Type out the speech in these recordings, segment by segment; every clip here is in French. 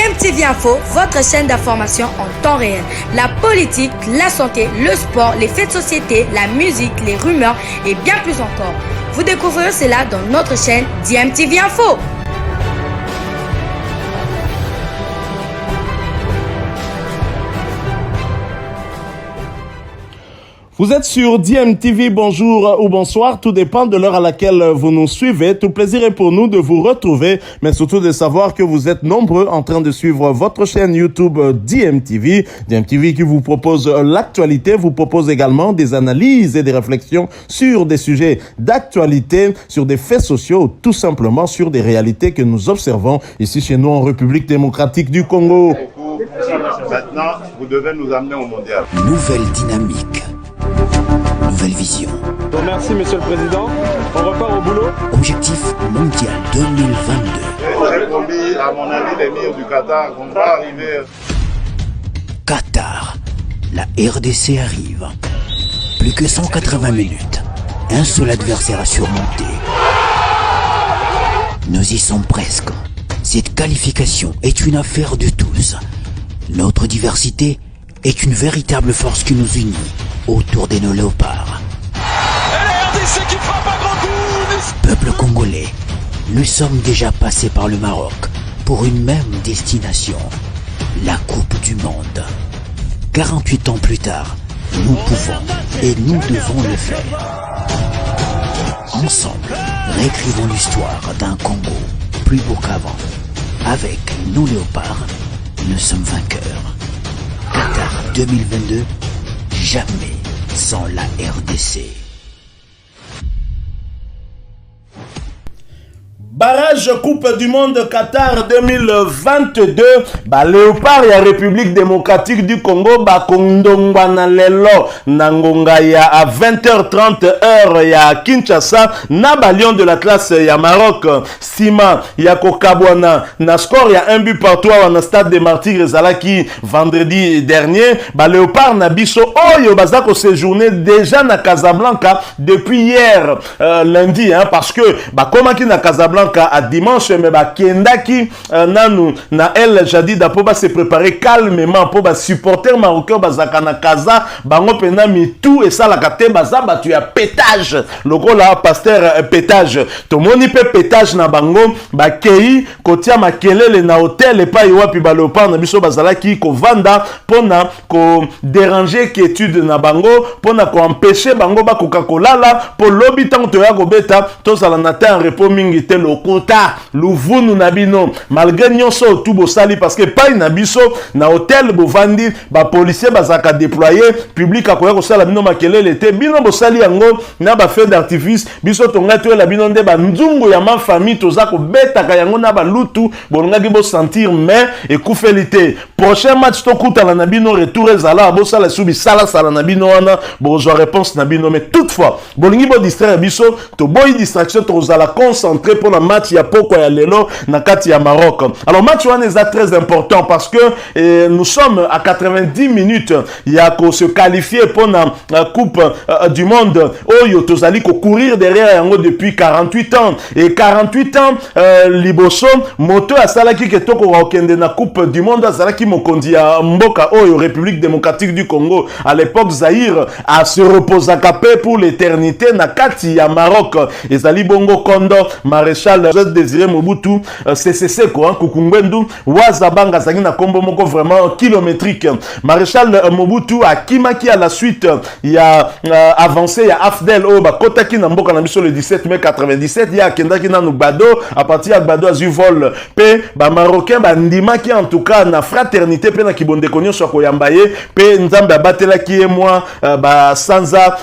DMTV Info, votre chaîne d'information en temps réel. La politique, la santé, le sport, les faits de société, la musique, les rumeurs et bien plus encore. Vous découvrirez cela dans notre chaîne DMTV Info. Vous êtes sur DMTV, bonjour ou bonsoir, tout dépend de l'heure à laquelle vous nous suivez. Tout plaisir est pour nous de vous retrouver, mais surtout de savoir que vous êtes nombreux en train de suivre votre chaîne YouTube DMTV. DMTV qui vous propose l'actualité, vous propose également des analyses et des réflexions sur des sujets d'actualité, sur des faits sociaux, tout simplement sur des réalités que nous observons ici chez nous en République démocratique du Congo. Maintenant, vous devez nous amener au mondial. Nouvelle dynamique. Nouvelle vision. Merci Monsieur le Président. On repart au boulot. Objectif mondial 2022. J'ai promis à mon ami l'émir du Qatar qu'on va arriver. Qatar. La RDC arrive. Plus que 180 minutes. Un seul adversaire à surmonter. Nous y sommes presque. Cette qualification est une affaire de tous. Notre diversité est une véritable force qui nous unit autour de nos léopards. Et la RDC qui frappe à grand coup. Peuple congolais, nous sommes déjà passés par le Maroc pour une même destination, la Coupe du Monde. 48 ans plus tard, nous pouvons et nous devons le faire. Ensemble, réécrivons l'histoire d'un Congo plus beau qu'avant. Avec nos léopards, nous sommes vainqueurs. Qatar 2022, jamais sans la RDC. Barrage Coupe du Monde Qatar 2022. Léopard ya République démocratique du Congo bakondongwa na lelo nangonga ya à 20h30 heure ya Kinshasa na Lion de la classe ya Maroc Sima ya Kokabwana na score ya 1 but partout na stade des Martyrs ezalaki vendredi dernier. Léopard na biso oyo bazako séjourner déjà na Casablanca depuis hier lundi parce que komaki na Casablanca à dimanche mais kendaki nanu na El Jadida pour se préparer calmement pour supporter marocain bazaka na Casa bango pena mitu et ça la kate bazaba tu as pétage logo la pasteur pétage to moni pe pétage na bango kei kotia makelele na hôtel et pas iwapi Léopard na biso bazalaki ko vanda pona ko déranger quiétude na bango pona ko empêcher bango ba kokakolala pour lobby tant to ya ko beta to sala na temps repos mingi te kota luvunu nabino malgré nyonso tout bosali parce que pas nabiso na hôtel bovandi ba policier bazaka déployer public akoya ko sala bino makelele te bino bosali yango na ba feu d'artifice biso tonga to la bino nde ba nzungu ya ma famille toza ko betaka yango na ba lutu bolingaki bo sentir mais ekufelité prochain match to kuta na bino retour ezala bo sala subi sala na bino wana bo zo réponse na bino mais toutefois bolingi bo distraire biso to boy distraction to zala concentrer pour la match ya poko ya lelo na kati ya Maroc. Alors match wana est très important parce que nous sommes à 90 minutes ya ko se qualifier pour la coupe du monde oyo tozali ko courir derrière yango depuis 48 ans et 48 ans liboso moto asalaki ke toko okende na coupe du monde asalaki mokonzi ya mboka oyo République démocratique du Congo à l'époque Zaïre a se reposa capé pour l'éternité na kati ya Maroc ezali bongo kondo maréchal Désiré Mobutu CCC quoi Kukungwendu Wazabanga zaki na kombo moko vraiment kilométrique. Maréchal Mobutu akimaki à la suite il y a avancé il y a Afdel Oba kotaki na mboka na biso le 17 mai 97 il y a kendaki na Gbado à partir de Gbado azu vol pe ba marocain ba ndimaki en tout cas na fraternité pe na kibonde konyo so koyambaye pe nzambe abatela ki et moi ba sanza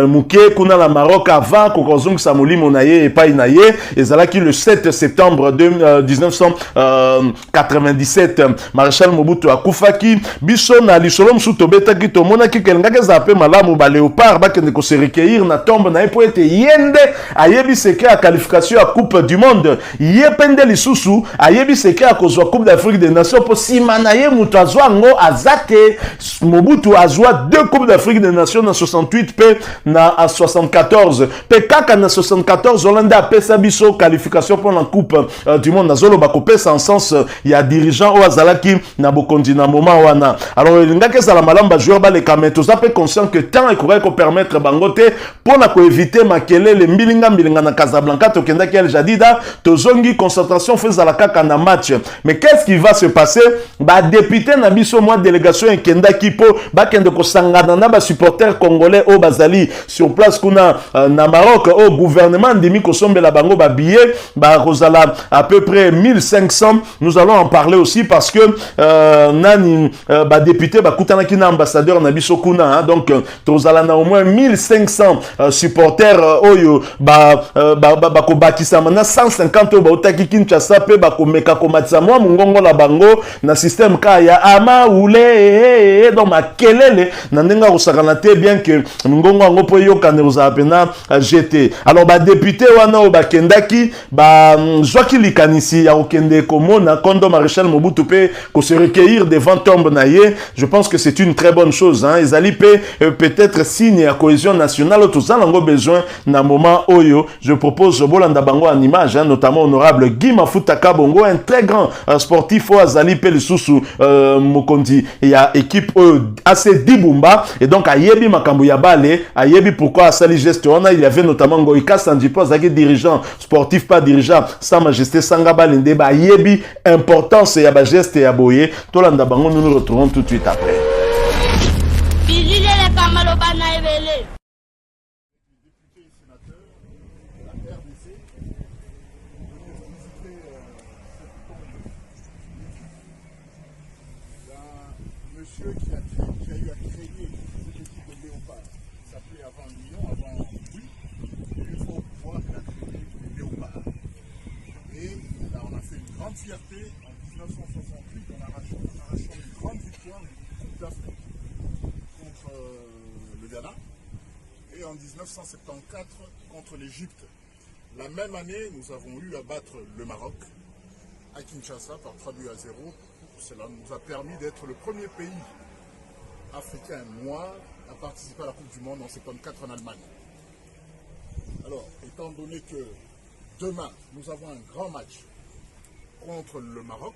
muke kuna la Maroc avant kokozung samuli monaye et pa inaye ezalaki le 7 septembre 1997 Maréchal Mobutu akufaki biso na lisolo msu tobetaki tomonaki kelengaki zape malamu ba léopard bakende ko se recueillir na tombe na po ete yende ayebi seke a qualification à coupe du monde yepende lisusu ayebi seke a kozwa coupe d'Afrique des nations po sima na ye mutu azwa ngo azate Mobutu azwa 2 coupes d'Afrique des nations na 68 pe na 74 pe kaka na 74 Hollande apesa biso qualification pour la coupe du monde nazolo bakopesa en sens ya dirigeant ou azalaki na bokondi na moment wana. Alors ngake za la malamba joueur ba les kameto ça peut conscient que temps et courir ko permettre bangote pour na ko éviter makelele mbilinga na Casablanca to kenda kel jadida to zongi concentration faisant la kaka na match. Mais qu'est-ce qui va se passer? Ba député na biso moi délégation kenda kipo ba kende ko sangana na ba supporters congolais au bazali sur place kuna na Maroc au gouvernement demi ko sombela bango ba billet ba rozala à peu près 1500. Nous allons en parler aussi parce que nani ba député ba kutana ki na ambassadeur na biso kuna hein, donc tozala na au moins 1500 supporters oyo ba ko bakisa na 150 ba otaki Kinshasa pe ba ko meka ko matsa moi mungongo la bango na système ka ya ama ule donc makelele na ndenga ko sakana te bien que mungongo ngo po yo kana za pena GT. Alors ba député wana o ba kendaki ba zwaki likanisi ya okende komona kondo Maréchal Mobutu pe ko se recueillir devant tombe naie. Je pense que c'est une très bonne chose hein. Ezali pe peut-être signe ya cohésion nationale tout ça lango besoin na moment oyo. Je propose bolanda bango en image hein, notamment honorable Guy Mafuta Kabongo, un très grand sportif au azali pe lisusu mokondi ya équipe assez dibumba et donc ayebi makambo ya bale ayebi pourquoi asali geste wana. Il y avait notamment Ngoïka Sandipo zaki dirigeant sportif pas dirigeant Sa Majesté Sanga Balende ba ayebi importance ya ba geste ya boye tolanda bango. Nous nous retrouvons tout de suite après. Monsieur qui a eu à créer cette équipe de Léopard, qui s'appelait avant Lyon, avant Louis, il faut pouvoir créer les Léopards. Et là, on a fait une grande fierté en 1968 en arrachant une grande victoire du Coupe d'Afrique contre le Ghana et en 1974 contre l'Égypte. La même année, nous avons eu à battre le Maroc à Kinshasa par 3-0. Cela nous a permis d'être le premier pays africain noir à participer à la Coupe du Monde en 1974 en Allemagne. Alors, étant donné que demain, nous avons un grand match contre le Maroc,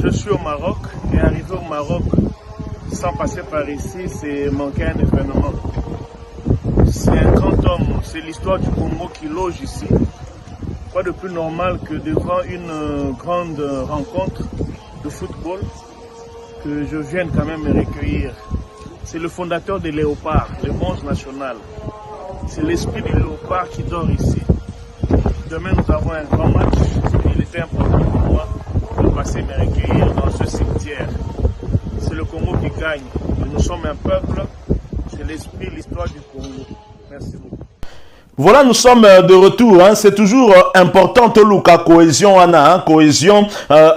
je suis au Maroc et arriver au Maroc sans passer par ici, c'est manquer un événement. C'est un grand homme, c'est l'histoire du Congo qui loge ici. Quoi de plus normal que devant une grande rencontre de football que je vienne quand même me recueillir. C'est le fondateur des Léopards, le bronze national. C'est l'esprit du Léopard qui dort ici. Demain nous avons un grand match. Il était important pour moi de passer me recueillir dans ce cimetière. C'est le Congo qui gagne. Et nous sommes un peuple. C'est l'esprit, l'histoire du Congo. Merci beaucoup. Voilà, nous sommes de retour. Hein. C'est toujours important Toluka cohésion ana, hein. Cohésion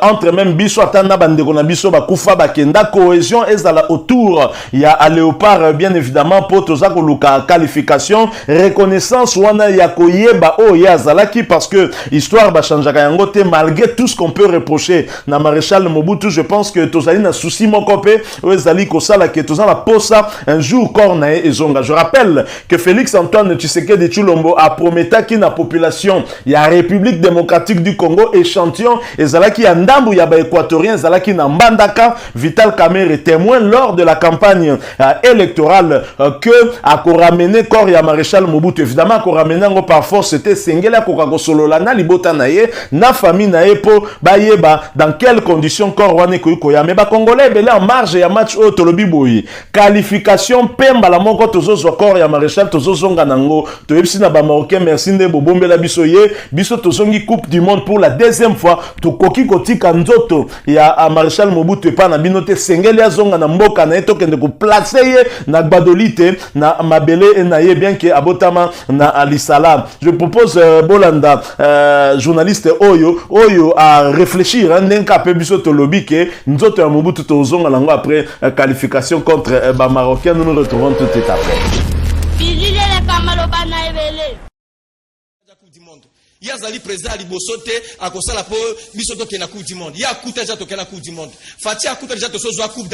entre même biso atana bandeko na biso bakufa bakenda cohésion ezala autour. Il y a Léopard bien évidemment pour toza koluka qualification reconnaissance wana ya koyeba o ya zalaki parce que histoire ba chanjaka yango te malgré tout ce qu'on peut reprocher na Maréchal Mobutu. Je pense que tozali na souci mokope o ezali kosala que toza la posa un jour corna ezonga. Je rappelle que Félix Antoine Tshisekedi Tshilombo a promis qui na population ya République démocratique du Congo échantillon ezalaki ya ndambu ya ba équatorien ezalaki na Mbandaka. Vital Kamerhe témoin lors de la campagne électorale que a ramené corps ya Maréchal Mobutu. Évidemment ko ramené ngo par force c'était sengela ko kakosolola na libota na ye na famille na ye po bayeba dans quelles conditions corps wane ko ya mais ba congolais belé en marge ya match au tolobi boyi qualification pemba la moko tozo corps ya Maréchal tozo zonga nango to aussi na ba Marocain merci nde bobombela biso ye biso tozongi coupe du monde pour la deuxième fois tokoki kotika nzoto ya Marshal Mobutu epa na binote sengeli azonga na mboka na etokende ko placer ye na gbadolite na mabele na ye bien que abotama na alisala. Je propose Bolanda journaliste oyo à réfléchir ndenka pe biso tolobi ke nzoto ya Mobutu tozonga nango après qualification contre ba Marocain. Nous nous retrouvons tout de suite après. Yazali président libosote akosala po bisoto ke na coupe du monde. Ya kuta ja to ke na coupe du monde. Fatia akuta ja to so zo coupe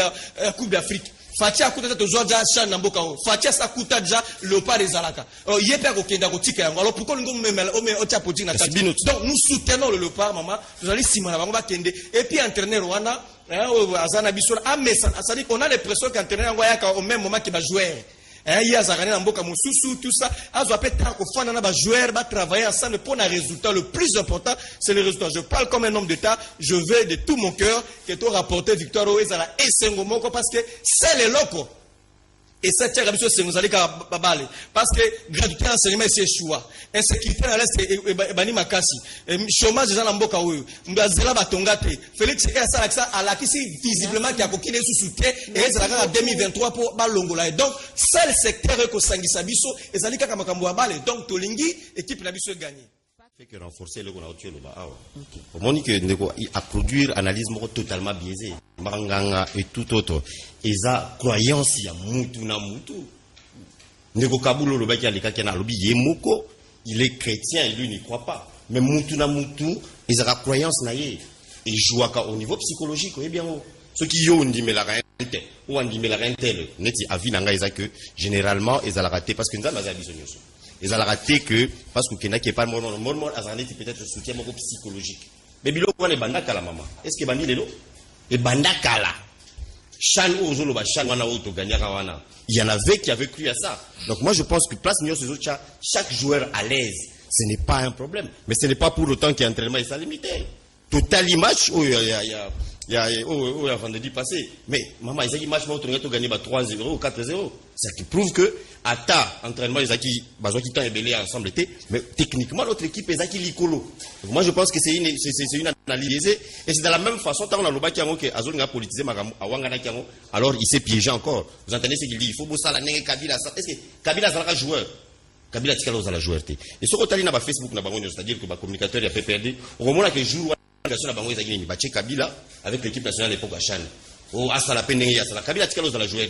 d'Afrique. Fatia akuta ja to zo ja chan na mboka o. Fatia sa kuta ja Léopard ezalaka. Yepe ko kenda ko tika yango. Alors pourquoi nous memela o me o tia potina ta. Donc nous soutenons le Léopard maman. Nous allons simana bango ba kende et puis entraîneur wana azana biso a message. Ça dit qu'on a l'impression qu'entraîneur yango ya au même moment que ba joueur. Il y a Zarane Mboka Moussousou, tout ça. Joueurs travailler ensemble pour un résultat. Le plus important, c'est le résultat. Je parle comme un homme d'État. Je veux de tout mon cœur que tu rapportes victoire au Ezala et Sengomoko parce que c'est les locaux. Et ça tient à l'habitude, c'est nous allons babale. Parce que gratuité enseignement, c'est choix. Insécurité à l'est, et bani makasi. Chômage, les gens l'amboka ou. Mbazela batongate. Félix, c'est ça, à la qui visiblement qui a coquillé sous soutien, et ça a 2023 pour balongola. Et donc, seul secteur que Sangisa Bisso, et Zalika Kamakambo Abale. Donc, Tolingi, équipe Nabisso gagné. Fait que renforcer le Gonautio le Bao. Au moment que Ndeko a produire analyse totalement biaisée. Maranganga et tout autre. Et ça, croyance, il y a Moutou na Moutou. Ndeko Kabulo le Baki Alika Kena Lobi Yemoko, il est chrétien et lui n'y croit pas. Mais Moutou na Moutou, ils ont la croyance naïe. Et jouaka au niveau psychologique, eh bien, ceux qui ont dit mais la reine ou on dit mais la reine telle, neti avis nanga ils que généralement ils ont raté parce que nous avons besoin de ça. Ils ont raté que, parce que Kena qui est pas le monde a peut-être soutien psychologique. Mais bilo on est bandakala maman. Est-ce que bandi lelo? Et bandakala. Chan ozolo ba chan wana auto gagnaka wana. Il y en avait qui avaient cru à ça. Donc moi je pense que place Nyo ces autres chaque joueur à l'aise, ce n'est pas un problème. Mais ce n'est pas pour autant qu'il y a entraînement et ça limité. Total match il y a vendredi passé. Mais maman, ils ont dit match où tu as gagné 3-0 ou 4-0. Ça qui prouve que à ta entraînement, ils ont dit qui t'ont ébélé ensemble. Mais techniquement, l'autre équipe, ils ont dit l'icolo. Moi, je pense que c'est une analyse. Et c'est de la même façon, quand on a le bas qui a Azon a politisé, alors il s'est piégé encore. Vous entendez ce qu'il dit? Il faut bosser la nègre Kabila. Est-ce que Kabila est un joueur? Kabila est un joueur. Et ce qu'on a dit dans Facebook, c'est-à-dire que le communicateur a fait perdre. Au moment où il joue, Kabila avec l'équipe nationale à l'époque à Chan. Oh, à la peine, à la Kabila, tu as joué.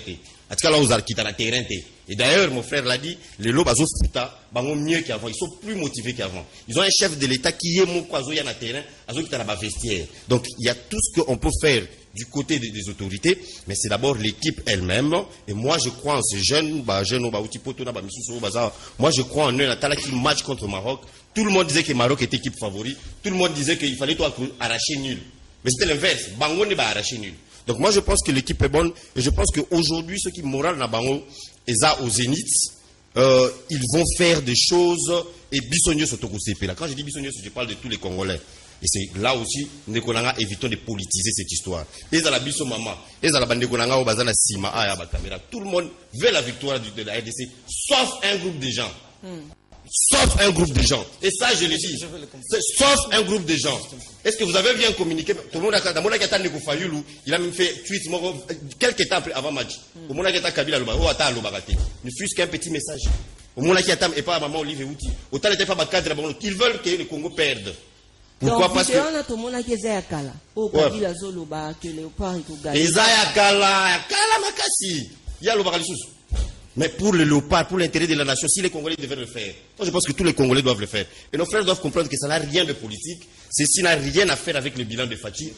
Et d'ailleurs, mon frère l'a dit, les lobes sont mieux qu'avant. Ils sont plus motivés qu'avant. Ils ont un chef de l'État qui est mon quasi dans le terrain, qui est vestiaire. Donc, il y a tout ce qu'on peut faire du côté des autorités, mais c'est d'abord l'équipe elle-même. Et moi, je crois en ces jeunes, moi, je crois en eux, qui match contre le Maroc. Tout le monde disait que le Maroc était équipe favorite. Tout le monde disait qu'il fallait arracher nul. Mais c'était l'inverse. Bango n'est pas arraché nul. Donc moi, je pense que l'équipe est bonne. Et je pense qu'aujourd'hui, ceux qui moral na Bango, et ça au Zénith, ils vont faire des choses. Et Bissonnier Sotokosepe. Quand je dis Bissonnier, je parle de tous les Congolais. Et c'est là aussi, nous évitons de politiser cette histoire. Et à la Bisso Maman, et à la bande au Bazana Sima, à la caméra. Tout le monde veut la victoire de la RDC, sauf un groupe de gens. Sauf un groupe de gens. Et ça, je le dis. Sauf un groupe de gens. Est-ce que vous avez bien communiqué? Tout le monde a il a même fait tweet quelques temps avant match. Au moment où il a Kabila, ne fût-ce qu'un petit message. Au moment où il a et pas maman Olivier Outi. Autant n'était pas cadre, qu'ils veulent que le Congo perde. Pourquoi? Parce que. Mais pour le Léopard, pour l'intérêt de la nation, si les Congolais devaient le faire, moi je pense que tous les Congolais doivent le faire. Et nos frères doivent comprendre que ça n'a rien de politique. Ceci n'a rien à faire avec le bilan de Fatih.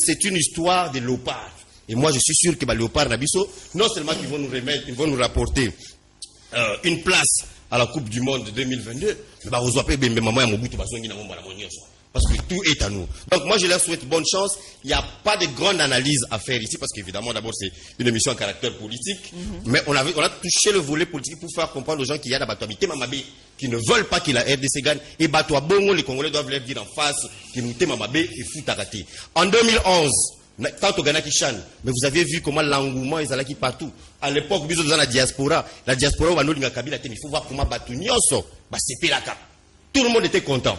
C'est une histoire de Léopard. Et moi je suis sûr que Léopard Nabiso, non seulement qu'ils vont nous remettre, ils vont nous rapporter une place à la Coupe du Monde 2022, parce que tout est à nous. Donc moi je leur souhaite bonne chance. Il n'y a pas de grande analyse à faire ici parce qu'évidemment d'abord c'est une émission à caractère politique. Mais on a touché le volet politique pour faire comprendre aux gens qu'il y a des Mamabé qui ne veulent pas que la RDC gagne. Et Batoa Bongo, les Congolais doivent leur dire en face que nous Mamabé et fout à rater. En 2011, Tant au Ghana qui chante, mais vous avez vu comment l'engouement est allé partout. À l'époque, nous dans la diaspora, il faut voir comment Batunioso, c'est la cap. Tout le monde était content.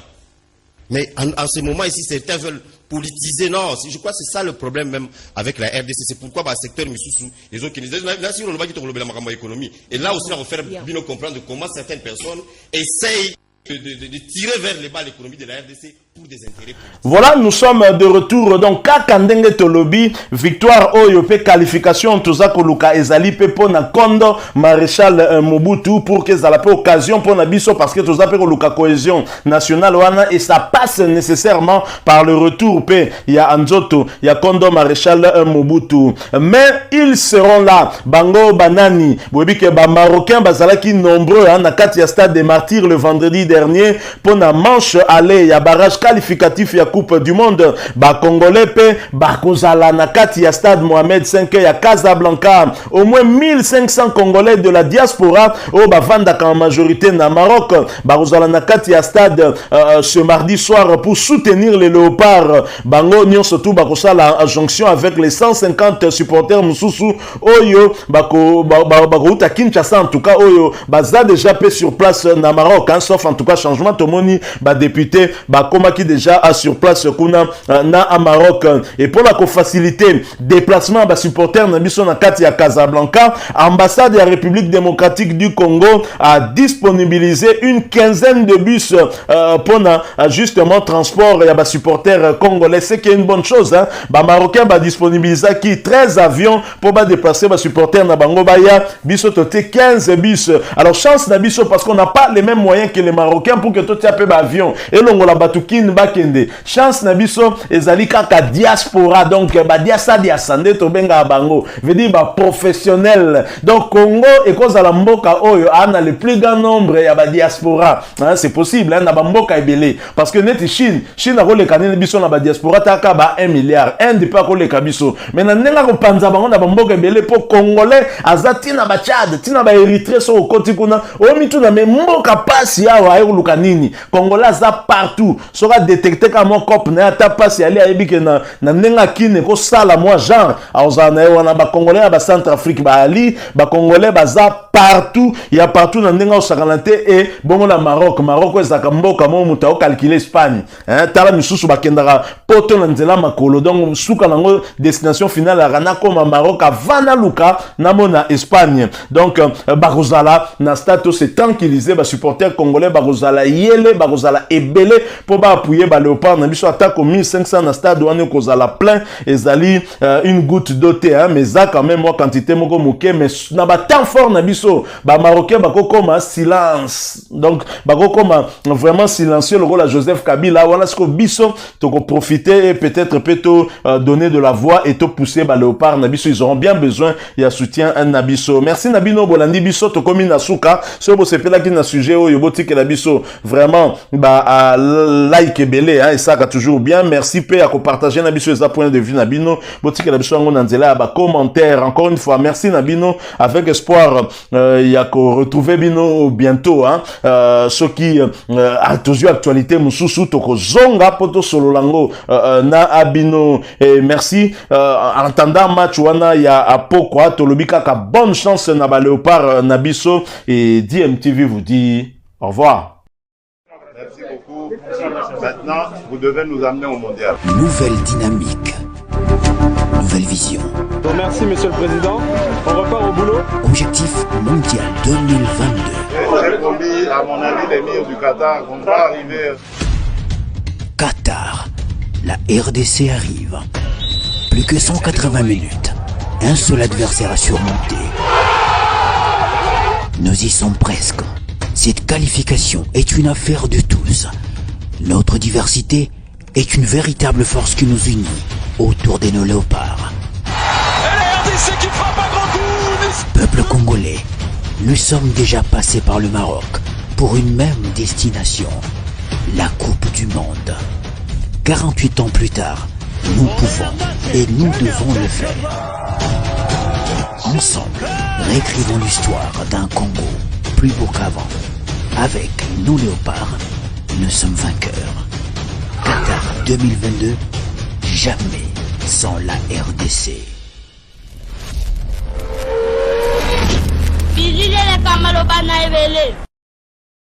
Mais en ce moment ici, certains veulent politiser. Non, je crois que c'est ça le problème même avec la RDC. C'est pourquoi le secteur Missoussou, les autres qui disent, là, si on va la économie. Et là aussi, on va faire bien comprendre comment certaines personnes essayent de tirer vers les bas l'économie de la RDC pour des intérêts politiques. Voilà, nous sommes de retour. Donc, Kakandenge Tolobi, victoire Oyope, qualification, Tozako Luka Ezali, Pepona Kondo, Maréchal Mobutu, pour que ça ait occasion pour Nabiso, parce que Tozako Luka cohésion nationale, et ça passe nécessairement par le retour. Il y a Anzoto, il y a Kondo, Maréchal Mobutu. Mais ils seront là. Bango, Banani, Bouébike, Marocains, Bazalaki, nombreux, Nakati, Stade des Martyrs, le vendredi dernier, pour la manche aller, il y a barrage qualificatif, il y a Coupe du Monde, Congolais, Kozala, Nakati, il y a Stade Mohamed V, il y a Casablanca, au moins 1500 Congolais de la diaspora, Vandaka en majorité na Maroc, Kozala, Nakati, il y a Stade ce mardi soir pour soutenir les Léopards, Bango, Nyon, surtout, la jonction avec les 150 supporters Moussoussou, Oyo, Bakouta Kinshasa, en tout cas, Oyo, Baza déjà paix sur place na Maroc, sauf en tout cas changement, Tomoni, député, Koma qui déjà a sur place kuna na à Maroc. Et pour la faciliter déplacement supporter na biso na kati ya Casablanca, ambassade de la République démocratique du Congo a disponibilisé une quinzaine de bus pour justement transport ya supporters congolais, c'est qui est une bonne chose, hein. Marocain disponibiliser qui 13 avions pour déplacer supporters na bango baya biso toté 15 bus. Alors chance na biso parce qu'on n'a pas les mêmes moyens que les Marocains pour que tout ape avion et longola batukin bakende. Chance na biso ezali kaka diaspora, donc diasa diasande to benga bango veut dire professionnel. Donc Congo et cause la mboka oyo ana le plus grand nombre ya diaspora, hein, c'est possible, hein, na mboka ebele parce que net Chine a role kanene biso na diaspora taka 1 milliard, un de pas role kabiso. Mais na nenga ko panza bango na mboka ebele pour congolais azati na Tchad, tina ba Érythrée so koti kuna o mitu na mboka pasi awa ayo lukanini congolais za partout sera détecté comme un cop na ta passe aller ayebi ke na nenga kine ko sala moi genre auzana wana ba congolais ba Centrafrique ba ali ba congolais baza partout, il y a partout na nenga osakalante et bongo na Maroc ezaka mboka mo muta o calculer Espagne, hein, tala misusu bakendaka poto na nzela makolo, donc suka nango destination finale rana comme Maroc avant luka na mona Espagne. Donc Barozala na status c'est tranquillisé ba supporters congolais Barozala yele Barozala ebele pour appuyer ba Léopard na biso attaque au 1500 na stade wana kozala plein ezali une goutte d'eau, hein, mais ça quand même moi quantité moko moké, mais na ba temps fort na biso ba Marocain bako comme silence, donc bako comme vraiment silencieux le rôle à Joseph Kabila wana ce que biso to profiter et peut-être donner de la voix et to pousser ba Léopard na biso, ils auront bien besoin il y a soutien un nabiso. Merci Nabino Bolandi biso to komi na suka so bo sepela ki na sujet o yoboti ke nabiso vraiment like belé, hein, et ça toujours bien. Merci P à partager Nabiso et point de vue Nabino boti ke nabiso ngo nanzela ba commentaire. Encore une fois merci Nabino, avec espoir il y a ko retrouver bino bientôt, hein, ce qui a toujours actualité mususu toko zonga poto solo lango na abino. Et merci en attendant match wana ya apokwa tolobika ka bonne chance na ba Léopard Nabiso, et DMTV vous dit au revoir. Merci beaucoup. Maintenant, vous devez nous amener au mondial. Nouvelle dynamique. Nouvelle vision. Merci Monsieur le Président. On repart au boulot. Objectif mondial 2022. J'ai promis à mon ami l'émir du Qatar qu'on va arriver. Qatar. La RDC arrive. Plus que 180 minutes. Un seul adversaire à surmonter. Nous y sommes presque. Cette qualification est une affaire de tous. Notre diversité est une véritable force qui nous unit autour de nos léopards. qui frappe un grand coup. Peuple congolais, nous sommes déjà passés par le Maroc pour une même destination, la Coupe du Monde. 48 ans plus tard, nous pouvons et nous devons le faire. Ensemble, réécrivons l'histoire d'un Congo plus beau qu'avant. Avec nos léopards, nous sommes vainqueurs. Qatar 2022, jamais sans la RDC. Bizile le kamalo bana ebele.